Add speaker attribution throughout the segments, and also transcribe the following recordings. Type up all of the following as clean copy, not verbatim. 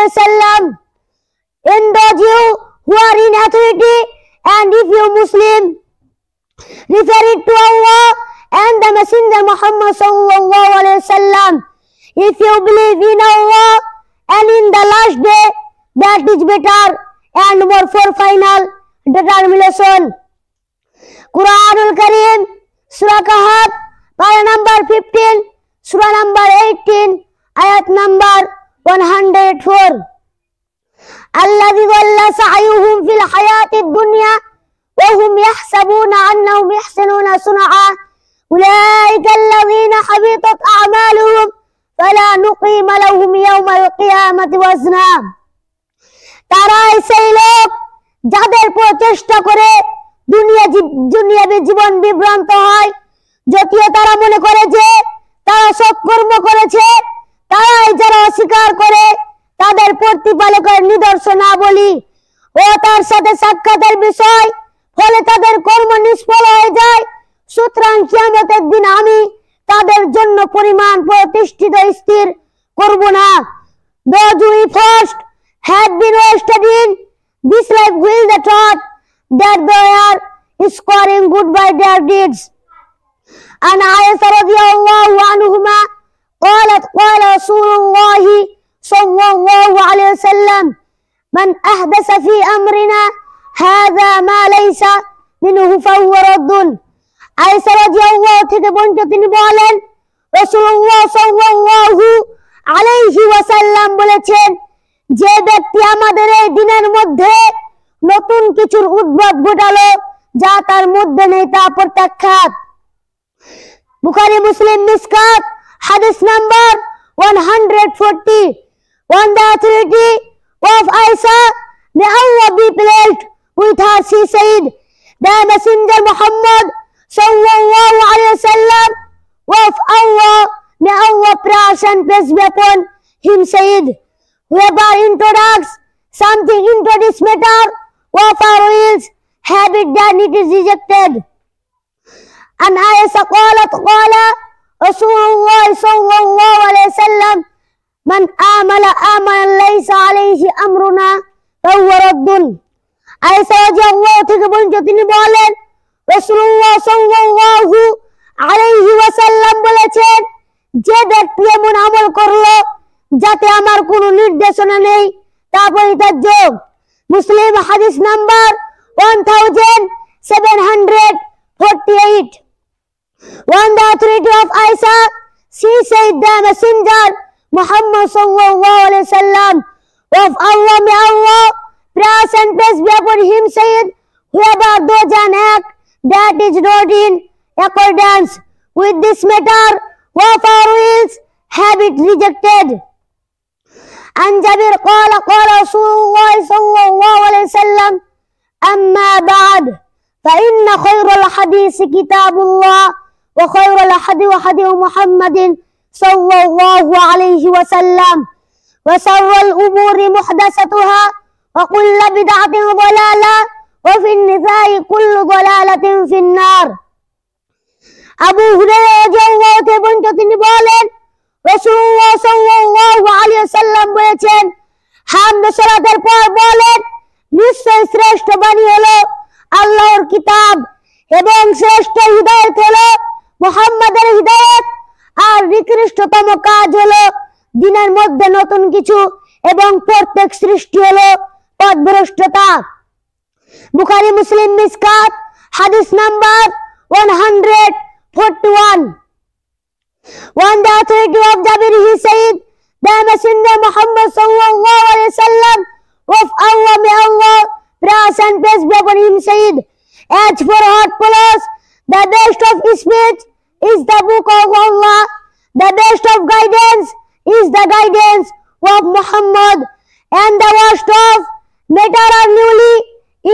Speaker 1: alayhi wasallam endows you who are in authority, and if you Muslim refer it to Allah and the Messenger Muhammad sallallahu alayhi wasallam. If you believe in Allah and in the last day, that is better and more for final determination. Quranul Kareem, Surah Kahf, para number 15, Surah number 18, ayat number 104. الذي ضل سعيهم في الحياة الدنيا وهم يحسبون أنهم يحسنون صنعا أولئك الذين حبطت أعمالهم فلا نقيم لهم يوم القيامة وزنا. তারাই সেই লোক যাদের প্রচেষ্টা করে দুনিয়াবী জীবন বিভ্রান্ত হয়, যদিও তারা মনে করে যে তারা সৎকর্ম করেছে। তারাই যারা অস্বীকার করে তাদের প্রতিপালকের নিদর্শনাবলী ও তার সাথে সাক্ষাতের বিষয়, ফলে তাদের কর্ম নিষ্ফল হয়ে যায়। সুতরাং কিয়ামতের দিন আমি তাদের জন্য পরিমাণ প্রতিষ্ঠিত স্থির করব না। Those who first had been wasted in this life will the thought that they are scoring good by their deeds. And Aisha radiyallahu anhuma قالت قال رسول الله صلى الله عليه وسلم من أحدث في أمرنا هذا ما ليس منه فهو رد. Ayesha রাদিয়াল্লাহু থেকে বর্ণিত, তিনি বলেন রাসূলুল্লাহ সাল্লাল্লাহু আলাইহি ওয়াসাল্লাম বলেছেন, যে ব্যক্তি আমাদের এই দিনের মধ্যে নতুন কিছুর উদ্ভব ঘটালো যা তার মধ্যে নেই তা প্রত্যাখ্যাত। বুখারী মুসলিম Mishkat hadith number 140. On the authority of Aisha, may Allah be pleased with her, she said, the Messenger Muhammad sallallahu alayhi wasallam of Allah, may Allah praise and peace be upon him, said, whoever introduces something into this matter of our wills, habit, then it is rejected. And Aisha qalat qala Rasulullah sallallahu alayhi wasallam man amala amalan laysa alayhi amruna fahuwa raddun. Ayesha রাদিয়াল্লাহু থেকে বর্ণিত, তিনি বলেন রাসূলুল্লাহ সাল্লাল্লাহু আলাইহি ওয়াসাল্লাম বলেছেন, যে ব্যক্তি এমন আমল করলো যাতে আমার কোনো নির্দেশনা নেই তা পরিত্যাজ্য। মুসলিম হাদিস number 1748. On the authority of Aisha, she said, the Messenger Muhammad sallallahu alayhi wasallam of Allah, may Allah praise and peace be upon him, said, whoever does an act that is not in accordance with this matter of our wills, have it rejected. And Jabir qala qala Rasulullah sallallahu alayhi wasallam, amma ba'd, fa inna khayral hadith kitabullah wa khayral hadi wa hadi Muhammadin sallallahu alayhi wasallam wa sharral umuri muhdatsatuha wa kullu bid'atin dalalah wa fi an-nisa'i kullu dalalatin fi an-nar. Abu Hurairah রাদিয়াল্লাহু থেকে বর্ণিত, তিনি বলেন রাসূলুল্লাহ সাল্লাল্লাহু আলাইহি ওয়াসাল্লাম বলেছেন, হামদ সালাতের পর বলেন, নিশ্চয় শ্রেষ্ঠ বাণী হলো আল্লাহর কিতাব এবং শ্রেষ্ঠ হিদায়াত হলো মুহাম্মাদের হিদায়াত, আর নিকৃষ্টতম কাজ হলো দিনের মধ্যে নতুন কিছু এবং প্রত্যেক সৃষ্টি হলো পথভ্রষ্টতা। বুখারী মুসলিম মিসকাত হাদিস number 141. On the authority of Jabir, he said, the Messenger Muhammad sallallahu alayhi wasallam of Allah, may Allah praise and peace be upon him, said, as for what follows, the best of speech is the book of Allah, the best of guidance is the guidance of Muhammad, and the worst of matter or newly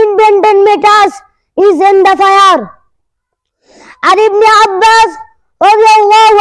Speaker 1: invented matters is in the fire. And Ibn Abbas radiyallahu